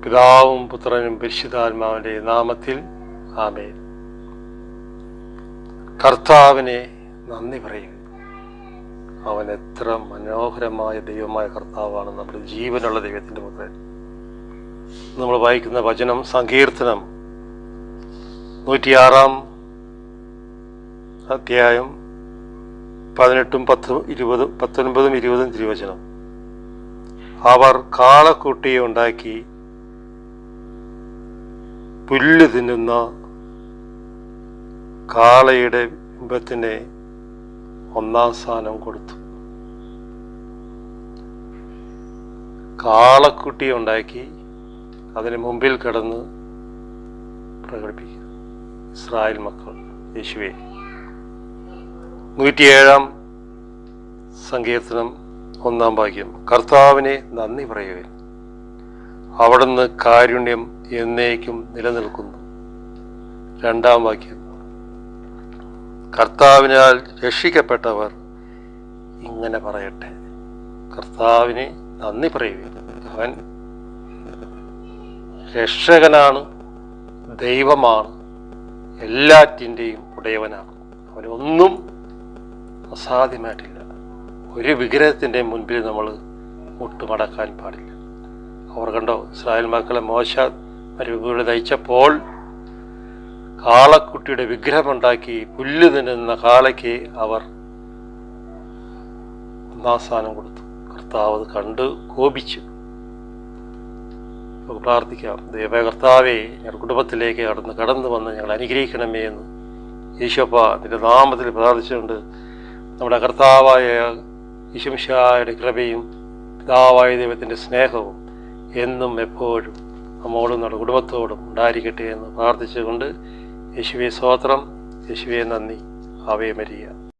പിതാവും പുത്രനും പരിശുദ്ധാത്മാവിൻ്റെ നാമത്തിൽ ആമേൻ. കർത്താവിനെ നന്ദി പറയുക. അവൻ എത്ര മനോഹരമായ ദൈവമായ കർത്താവാണ്, നമ്മുടെ ജീവനുള്ള ദൈവത്തിൻ്റെ പുത്രൻ. നമ്മൾ വായിക്കുന്ന വചനം സങ്കീർത്തനം 106 അധ്യായം 18, 10, 20, 19, 20 തിരുവചനം. അവർ കാളക്കുട്ടിയെ ഉണ്ടാക്കി പുല്ല് തിന്നുന്ന കാളയുടെ ബിംബത്തിന് 1-ാം സ്ഥാനം കൊടുത്തു. കാളക്കുട്ടിയെ ഉണ്ടാക്കി അതിന് മുമ്പിൽ കിടന്ന് പ്രകടിപ്പിക്കുക. ഇസ്രായേൽ മക്കൾ യേശുവേ. 107 സങ്കീർത്തനം 1-ാം വാക്യം. കർത്താവിനെ നന്ദി പറയുക, അവിടുന്ന് കാരുണ്യം എന്നേക്കും നിലനിൽക്കുന്നു. 2-ാം വാക്യം. കർത്താവിനാൽ രക്ഷിക്കപ്പെട്ടവർ ഇങ്ങനെ പറയട്ടെ. കർത്താവിനെ നന്ദി പറയുക. അവൻ രക്ഷകനാണ്, ദൈവമാണ്, എല്ലാറ്റിൻ്റെയും ഉടയവനാണ്. അവനൊന്നും അസാധ്യമായിട്ടില്ല. ഒരു വിഗ്രഹത്തിൻ്റെ മുൻപിൽ നമ്മൾ മുട്ടുമടക്കാൻ പാടില്ല. അവർ കണ്ടോ, ഇസ്രായേൽ മക്കളെ മോശ മരുഭൂമിയിൽ നയിച്ചപ്പോൾ കാളക്കുട്ടിയുടെ വിഗ്രഹമുണ്ടാക്കി പുല്ല് തിന്നുന്ന കാളയ്ക്ക് അവർ 1-ാം സ്ഥാനം കൊടുത്തു. കർത്താവ് അത് കണ്ട് കോപിച്ചു. നമുക്ക് പ്രാർത്ഥിക്കാം. ദൈവമേ കർത്താവേ, ഞങ്ങളുടെ കുടുംബത്തിലേക്ക് കടന്നു വന്ന് ഞങ്ങൾ അനുഗ്രഹിക്കണമേ എന്ന് യേശുവപ്പ നിന്റെ നാമത്തിൽ പ്രാർത്ഥിച്ചുകൊണ്ട് നമ്മുടെ കർത്താവായ യേശുമിശിഹായുടെ കൃപയും പിതാവായ ദൈവത്തിൻ്റെ സ്നേഹവും എന്നും എപ്പോഴും നമ്മോടും നമ്മുടെ കുടുംബത്തോടും ഉണ്ടായിരിക്കട്ടെ എന്ന് പ്രാർത്ഥിച്ചുകൊണ്ട് യേശുവേ സ്തോത്രം, യേശുവേ നന്ദി, ആവേ മരിയ.